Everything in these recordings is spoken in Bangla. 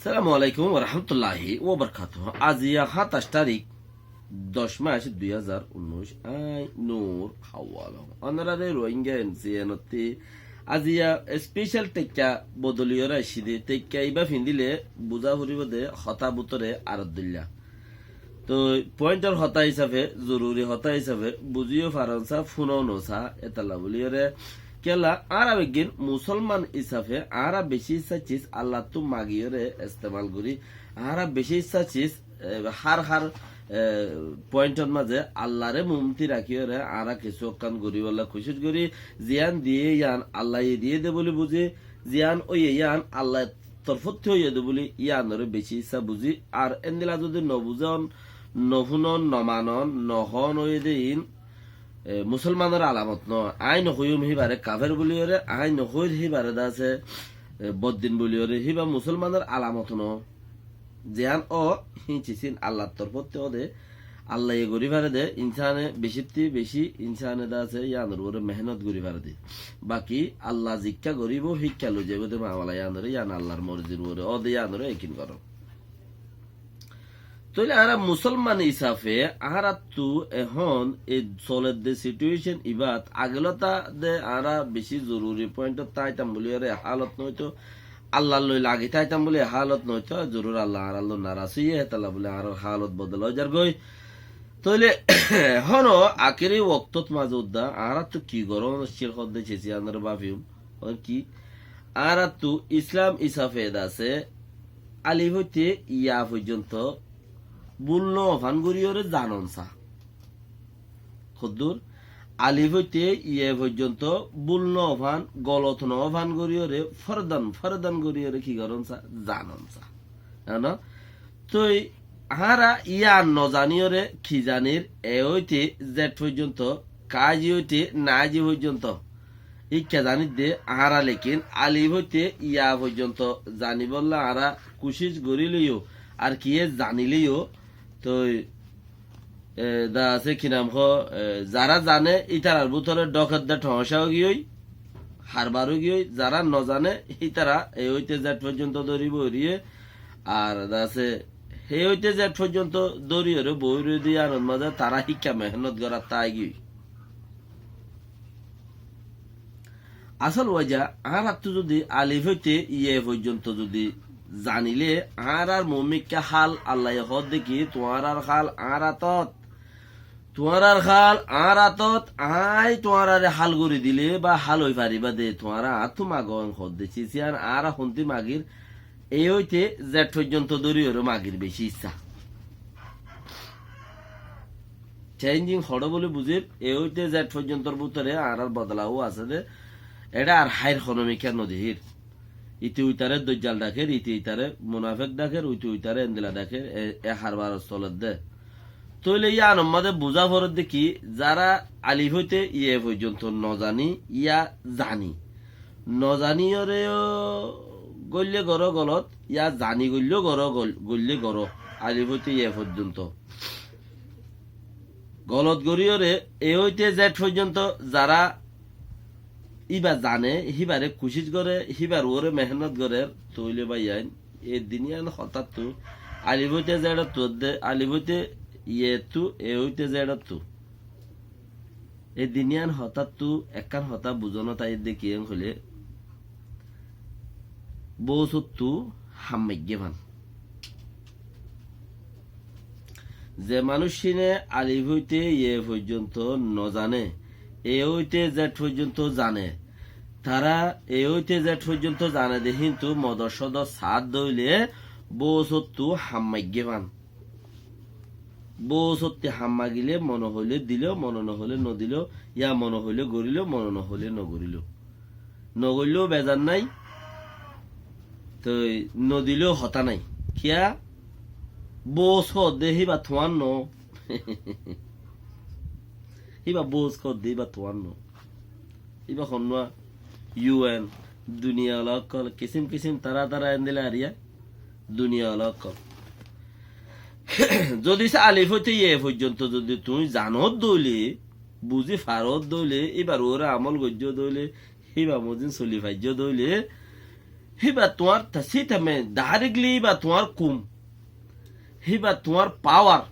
সালামু আলাইকুম রহমতুল্লাহি ওবরকাতুহ। আজিয়া 27 তারিখ 10 মাস 2019 আই নূর হাওয়াল অনারারে রোহিঙ্গা এনসিএনতি আজিয়া স্পেশাল টেক্কা বদলিও রাশিদে টেক্কা ইবা ফিন্দিলে বুঝা ফুরিব দে হতা বুতরে আরদুল্লাহ তো পয়েন্টার হতা হিসাবে জরুরি হতা হিসাবে বুঝিও ফারান্সা ফুনো নোসা এতালা বলিয়রে কেলা আর আবেগিন মুসলমান হিসাবে আর বেশি ইচ্ছা চিজ আল্লাহ তু মাগিয়রে ইস্তেমাল করি আর বেশি ইচ্ছা চিজ হার পয়েন্টের মাঝে আল্লাহরে মুমতি রাখিয়রে আর কিছু কান করি বলা খুশি করি জিয়ান দিয়ে ইয়ান আল্লাহ দিয়ে দে বলে বুঝি জিয়ান ওই ইয়ান আল্লাহ তরফত হইয়া দে বলে ইয়ানরে বেশি ইচ্ছা বুঝি আর এন্দিলা যদি নবুজন নফুনন নমানন নহন ওই দিন মুসলমানের আলামত ন আই নকইম হিবারে কাফের বলিওরে আই নকইর হিবারে দাসে বদ্দিন বলিওরে হিবা মুসলমানের আলামত ন জিয়ান ও হিচিসিন আল্লাহর তরফতে ওদে আল্লাহ এ গরিবারে দে ইনসানে বেশি ইনসানে দাসে ইয়ানোর ওরে মেহনত গরিবারে দে বাকি আল্লাহ জিক্কা গরিব শিক্ষা লই যাবে দে মাওলা ইয়ানোরে ইয়ান আল্লাহর মর্জির ওরে ওদে ইয়ানোরে একিন করো তাহলে আরা মুসলমান হিসাবে আরা তু এখন এই চলের দে সিচুয়েশন ইবাত আগলতা দে আরা বেশি জরুরি পয়েন্ট তাইতাম বলি আরে হালত নয়তো আল্লাহ লই লাগি তাইতাম বলে হালত নয়তো জরুর আল্লাহ আর আল্লাহ নারাজ হইয়ে হেতালা বলে আর হালত বদল হয়ে যার গই তাহলে হন আখেরি ওক্তত মাজুদ্দা আরা তো কি গরম শির খদ্দে ছেছি আনার বাফিউম কি আরা তু ইসলাম হিসাবে আছে আলি হইতে ইয়া পর্যন্ত বুল্ল অফান গরিয়রে জানন সা খদ্দুর আলিফ হইতে ইয়ে পর্যন্ত বুল্ল অফান গলত নফান গরিয়রে ফরদান গরিয়রে কি করন সা জানন সা না তুই হারা ইয়া নজানিয়রে কি জানির এ হইতে জেট পর্যন্ত কাজি হইতে নাজি পর্যন্ত ইচ্ছা জানি দে আহারা লেকিন আলিফ হইতে ইয়া পর্যন্ত জানি বললা আরা কুশিস গরিলেও আর কি জানিলেও তো দা আছে কি নাম যারা জানে ইতারার ভিতরে ডকাতদা ঠসাও গিয়েই হারবারও গিয়ে যারা নজানে ইতারা এই হইতে জেট পর্যন্ত দৌড়িব হরিয়ে আর দা আছে সেই হইতে জেট পর্যন্ত দৌড়িয়ে বই দিয়ে আনন্দ মাঝে তারা শিক্ষা মেহনত করা তাই গিয়ে আসল ওয়াজা আর তো যদি আলিফ হইতে ইয়ে পর্যন্ত যদি জানিলে আর মমিকা হাল আল্লাহ হদ দেখি তোমার আর হাল আর আতত আই তোমার আরে হাল করে দিলে বা হাল হই পারিবা দে তোমার আত মাগ হদ দেখছি আর হন্তি মাগির এই হইতে জেট পর্যন্ত দৌড়িয়ে মাগির বেশি ইচ্ছা চেঞ্জিং হড় বলে বুঝির এই হইতে জেট পর্যন্ত ভিতরে আর বদলাও আছে দে এটা আর হাইর হনমিকা নদীর ইতি উইতারে দজ্জাল ডাকের ইতি ইতারে মুনাফেক ডাকের উইতারে এন্দিলা ডাকের এ হারবার স্থলত দে তইলে ইয়া আনম্মাদে বুঝা ফরত দেখি যারা আলিফ হইতে ইয়ে পর্যন্ত নজানি ইয়া জানি নজানিয়রে গল্লে গড় গলত ইয়া জানি গল্য গল্লে গড় আলিফ হইতে ইয়ে পর্যন্ত গলত গড়িয়রে এ হইতে জেট পর্যন্ত যারা ইবা জানে হিবারে কুশিস করে হিবার ওরে মেহনত করে তৈলে বাইয়ান এ দিনিয়ান হঠাৎ তো আলিবইতে যেটা তোর দে আলিবইতে ইয়ে তু এ হইতে যেটা তু এ দিনিয়ান হঠাৎ তু একান হতা বুঝনো তাই দেখি হলে বসতু হাম্মাইগে ভান যে মানুষ সিনে আলিফ হইতে ইয়ে পর্যন্ত নজানে এ হইতে জেট পর্যন্ত জানে তারা এ হইতে জেট পর্যন্ত জানে দে কিন্তু মদর্শদ সাত দইলে বসত্তু হাম্মাইগে পান বসত্তি হাম্মা গিলে মন হইলে দিল মন নহলে নদিল ইয়া মন হইলে গড়িল মন নহলে নগরিল নগরিলেও বেজার নাই তো নদিলেও হতা নাই কিয়া বস দেহি বা থোয়ান ন ইবা বোঝ কর দে বা তোয়ান্ন ইবা খন্না ইউএন দুনিয়া অলক কিসিম তারা এন্দিলে আরিয়া দুনিয়া অলক যদি সে আলিফ হইতে ইয়ে পর্যন্ত যদি তুমি জানত দইলে বুঝি ফারত দইলে এবার ওরা আমল গজ্য দইলে হিবা মদিন চলি ফাজ্য দইলে হিবা তোমার সিস্টেমে ডাইরেক্টলি বা তোমার কুম হিবা তোমার পাওয়ার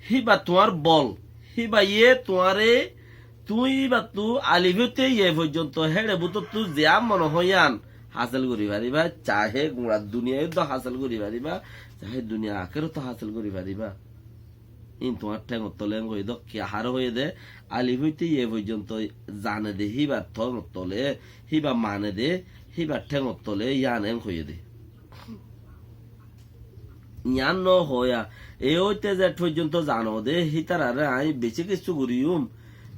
হিবা তোমার বল হিবা ইয়ে তোমারে তুই বা তু আলিভিতে ইয়ে পর্যন্ত হেড়ে বুতো তু যা মনে হইয়ান হাসিল করি পারিবা চাহে গুড়া দুনিয়ায় তো হাসিল করি পারিবা চাহে দুনিয়া আখেরও তো হাসিল করি পারিবা ইন তোমার ঠেং তলে হয়ে দো কি হার হয়ে দে আলিভিতে ইয়ে পর্যন্ত জানে দে হিবা ঠং তলে হিবা মানে দে হিবা ঠেং তলে ইয়ান এং হয়ে দে ইয়ান ন হয়া এ হইতে যে পর্যন্ত জানো দে হিতার আরে আই বেশি কিছু করিউম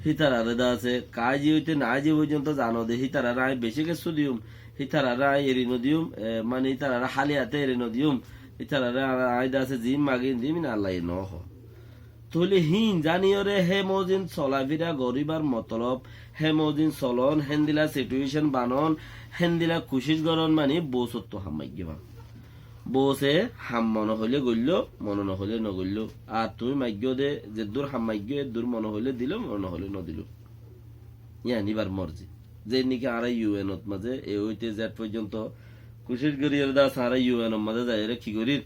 হিতার আরে দা আছে কাজি হইতে না যে পর্যন্ত জানো দে হিতার আরে আই বেশি কিছু দিউম হিতার আরে আই এরিনো দিউম মানে হিতার আরে হালি হাতে এরিনো দিউম হিতার আরে আই দা আছে জিম মাগিন দিম না আল্লাহ ন হ তলে হিন জানিয়রে হে মজিন চলাফিরা গরিবার মতলব হে মজিন চলন হেন্দিলা সিচুয়েশন বানন হেন্দিলা কুশিস গরন মানে বসত্ব হামাইগিবা বসে হাম মনে হইলে গইল মনে নহলে নগইল আর তুমি মাগ্য দে যে দূর হাম মাগ্য দূর মনে হইলে দিল মনে হলে নদিল ইয়া নিবার মর্জি যে নিকে আর ইউএনত মাঝে এ হইতে জেট পর্যন্ত কুশিস গরিয়ার দা সারা ইউএন মাঝে যায় রে কি করির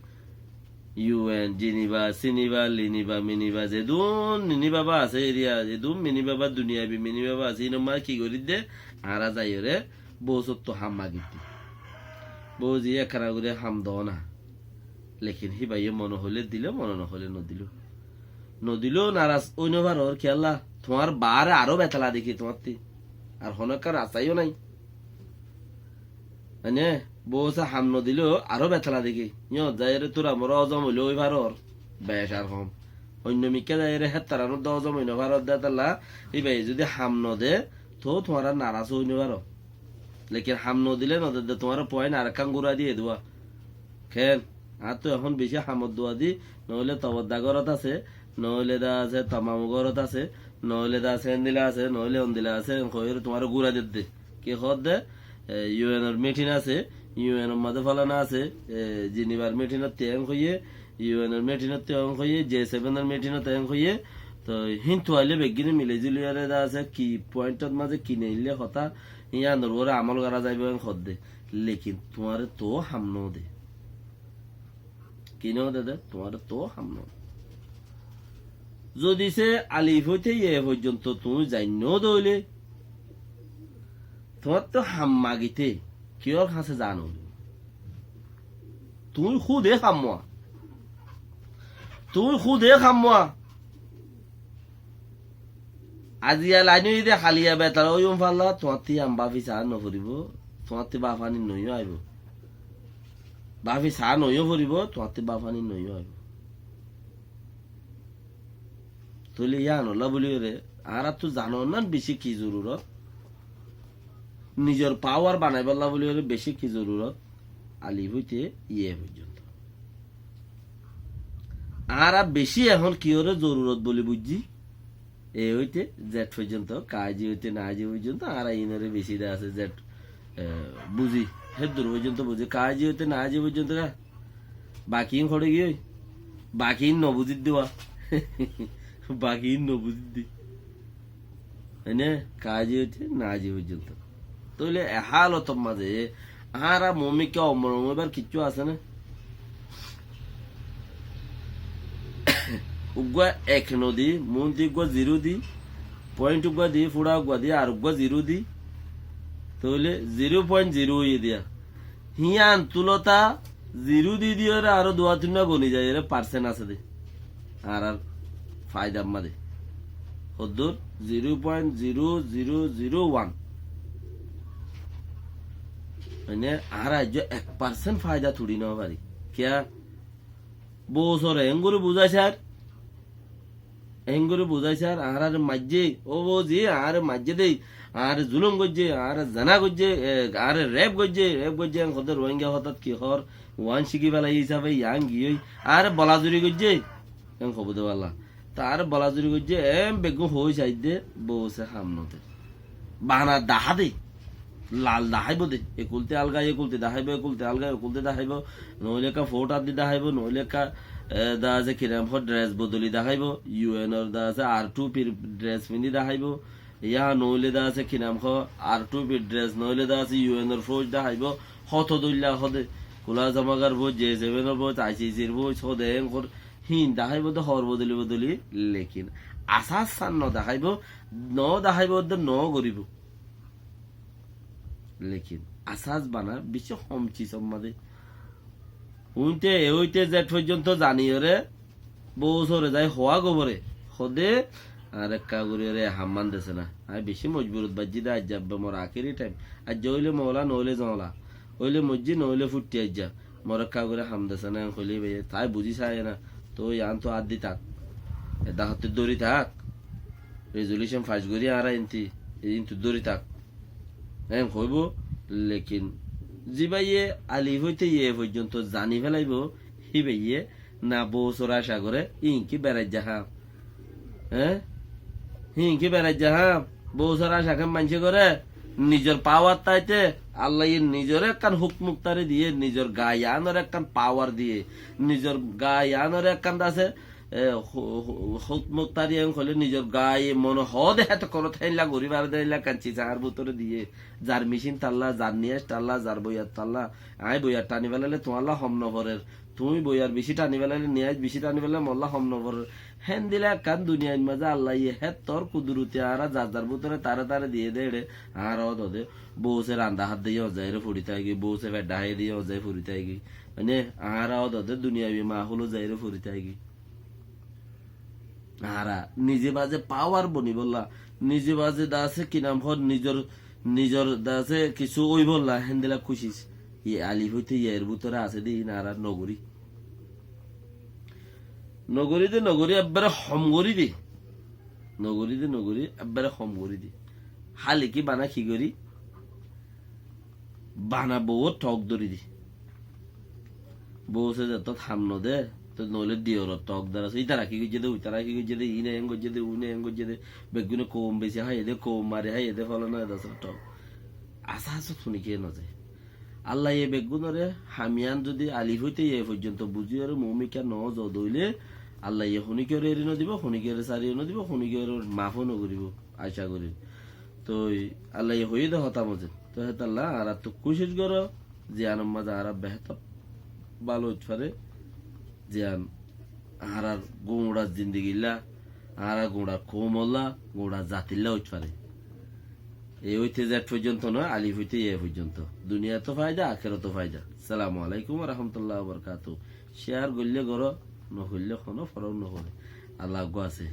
ইউএন জিনিবা সিনিবা লিনিবা মিনিবা যেদুন নিনি বাবা আছে এরিয়া যেদুন মিনি বাবা দুনিয়া বি মিনি বাবা আছে ইনমা কি করি দে আরা যাই রে বসত্ব হাম মাগিতি বৌজি একখানা করে হাম দাও না লেকিন হিবাইয়ে মনে হলে দিল মনে নহলে নদিল নারাজ ওই নবার ওর খেয়াল্লা তোমার বারে আরো বেতলা দেখি তোমার আর হনকার আসাইও নাই মানে বৌসা হাম নদিল আরো বেতলা দেখি যাই রে তোরা মোর অজম হইলে ওই ভারর বেশ আর হম অন্য মিকে যাই রে হেতারানো দজম হইন ভারত দেতাল্লা হিবাই যদি হাম নদে তো তোমার নারাজ হইন ভারো লেকিন হাম নদিলে নদে তোমার পয়েন্ট আর কান গুড়া দিয়ে দেওয়া খেল আর তো এখন বেশি হামত দোয়া দি নহলে তবদ্দা ঘরত আছে নহলে দা আছে তামাম ঘরত আছে নহলে দা আছে এন্দিলা আছে নহলে অন্দিলা আছে তোমার গুড়া দিয়ে দে কি হত দে ইউএন এর মিটিং আছে ইউএন এর মাঝে ফলানা আছে জিনিবার মিটিংত তেং হইয়ে ইউএন এর মিটিংত তেং হইয়ে J7 এর মিটিংত তেং হইয়ে তো হিন্তু আইলে বেগিনে মিলে জুলিয়ারে দা আছে কি পয়েন্টত মাঝে কিনে ইলে হতা ইয়া নরওরে আমল করা যাইবে খদ দে লেকিন তোমার তো হামন দে কিনো দে তোমার তো হামন যদি সে আলিফ হইতে ইয়ে পর্যন্ত তুমি জাইনো দইলে তোমার তো হাম মাগিতে কিয়র কাছে জানো তুমি খুদে খামোয়া আজিয়া লাইন দে খালিয়া বেতার ওই ফাল্লা তোমার আম্বা ফিসা নফরিব তোমার বাফানি নইও আইব বাফি চা নইও ফুরিব তোমার বাফানি নইও আইব তলে ইয়া নলা বলি রে আর তো জানো না বেশি কি জরুরত নিজের পাওয়ার বানাই পারলা বলি বেশি কি জরুরত আলি হইতে ইয়ে পর্যন্ত আর বেশি এখন কি হরে জরুরত বলি বুঝছি এ হইতে জেট পর্যন্ত কাজি হইতে না যে পর্যন্ত আর ইনারে বেশি দেওয়া আছে জেট বুঝি হে দূর পর্যন্ত বুঝি কাজি হইতে না যে পর্যন্ত বাকি খড়ে গিয়ে বাকি নবুজিত দেওয়া বাকি নবুজিত দি হ্যাঁ কাজি হইতে না যে পর্যন্ত তাহলে হালত মাঝে আর মমিকে অমরবার কিচ্ছু আছে না উগুয়া এক নদী মন্দি উগুয়া জিরো দি পয়েন্ট উগুয়া দি ফুড়া উগুয়া দি আর উগুয়া জিরো দি তাহলে 0.0 ইয়ে দিয়া হিয়ান তুলতা জিরো দি দিয়ে আরো দোয়া তিনটা গনি যায় এর পার্সেন্ট আছে দে আর ফায়দা মাদে হদ্দুর 0.0001 মানে আর আজ 1% ফায়দা থুড়ি না পারি কিয়া বছরে এঙ্গুরে বুঝাইছে আর আর মাঝে ও জি আর মাঝে দেই আর জুলুম গজ্জে আর জানা গজ্জে আর রেপ গজ্জে হতে রোহিঙ্গা হঠাৎ কি হর ওয়ান শিখি বেলা হিসাবে ইয়াং গিয়ে আর বলাজুরি গজ্জে এম খবর দে পারলা তার বলাজুরি গজ্জে এম বেগুন হই চাইদে বসে হামনতে বাহানা দাহা দে লাল দাহাইব দে একুলতে আলগা একুলতে দাহাইব একুলতে আলগা একুলতে দাহাইব নহলে কা ফোট আদি দাহাইব নহলে কা দা আছে কিরাম ড্রেস বদলি দেখাইব ইউএন দা আছে R2 ড্রেস পিন্ধি দেখাইব ইয়া নইলে দা আছে কি নাম খ R2P ড্রেস নইলে দা আছে UN এর ফৌজ দা হাইব হত দইলা হদে কুলা জামাগার বই J7 এর বই ICC এর বই সদে এঙ্কর হিন দা হাইব তো হর বদলি বদলি লেকিন আসাস সান ন দেখাইব ন দেখাইব ন করিব লেকিন আসাস বানা বেশি কমছি সম্মাদে ওইতে যে পর্যন্ত জানি রে বউ সরে যায় হওয়া গোবরে হদে আর একা করি রে হাম্মান দেছে না আমি বেশি মজবুরত বাজি দা আজ যাবে মোর আখেরি টাইম আজ জইলে মৌলা নইলে জমলা ওইলে মসজি নইলে ফুটি আজ যা মোর একা করে হাম দেছে না কইলে ভাই তাই বুঝি চায় না তো ইয়ান তো আদি থাক এটা হাতে দড়ি থাক রেজুলেশন ফাঁস করি আর ইন্তি কিন্তু দড়ি থাক হ্যাঁ হইব লেকিন জিবাইয়ে আলি হইতে ইয়ে পর্যন্ত জানি ফেলাইব হিবাইয়ে না বউ চোরা আশা করে ইনকি বেড়াই যাহা হ্যাঁ হিংকি বেড়াই যাহা বউ চোরা আশা মানছে করে নিজের পাওয়ার তাইতে আল্লাহ নিজের একখান হুকমুক্তারে দিয়ে নিজের গায়ানোর একখান পাওয়ার দিয়ে নিজের গায়ানোর একখান আছে হুকমুক্তারি হলে নিজের গায়ে মনে হদে এত কোনো থাইলা গরিবার দেলা কাঞ্চি চার ভিতরে দিয়ে যার মেশিন তাল্লা যার নিয়ে টাল্লা যার বইয়ার তাল্লা আয় বইয়ার টানি বেলালে তোমাল্লা হম নভরের তুমি বইয়ার বেশি টানি বেলালে নিয়ে বেশি টানি বেলা মল্লা হম নভরের হেন দিলে একখান দুনিয়ার মাঝে আল্লাহ হে তোর কুদুরুতে আর যার যার ভিতরে তারে তারে দিয়ে দেড়ে আর দে বউসে রান্দা হাত দিয়ে অজায় রে ফুরিতে গি বউসে ডাহে দিয়ে অজায় ফুরিতে গি মানে আর দে দুনিয়া মা হলো যাই রে ফুরিতে গি আরা নিজে বাজে পাওয়ার বনি বললা নিজে বাজে দাসে কি নাম হর নিজর দাসে কিছু ওই বললা হেন্দিলা খুশিস ইয়ে আলি হইতে ইয়ের ভিতরে আছে দি নারা নগরী নগরী একবারে হম করি দি নগরী একবারে হম করি দি হালি কি বানা কি করি বানা বউ ঠক ধরি দি বউ সে যত থাম ন দে তো নইলে দিওর টক দ্বারা ইতা রাখি গিয়ে দে উইতা রাখি গিয়ে দে ইনে এঙ্গ গিয়ে দে উইনে এঙ্গ গিয়ে দে বেগুনে কম বেশি হাই এদে কম মারে হাই এদে ফলন এদে টক আসা আসো শুনি কে নজে আল্লাহ এ বেগুনরে হামিয়ান যদি আলি হইতে এ পর্যন্ত বুঝি আর মমিকা ন দইলে আল্লাহ এ হনিকের এরি নদিব হনিকের সারি নদিব হনিকের মাফও নকরিব আশা করি তো আল্লাহ এ হই দে হতা মজে তো হেত আল্লাহ আর তো কোশিশ করো যে আনম্মা আর বেহতর ভালো ছরে জিয়ান আহার গোড়া জিন্দিগিল্লা আহারা গোড়া কোমল্লা গোড়া জাতিল্লা হইতে পারে এই হইতে যে পর্যন্ত নয় আলিফ হইতে এ পর্যন্ত দুনিয়া তো ফায়দা আখেরত তো ফায়দা সালামু আলাইকুম রহমতুল্লাহ বরকাত শেয়ার করলে করো নহইলে কোনো ফরক নহরে আল্লাহ আছে।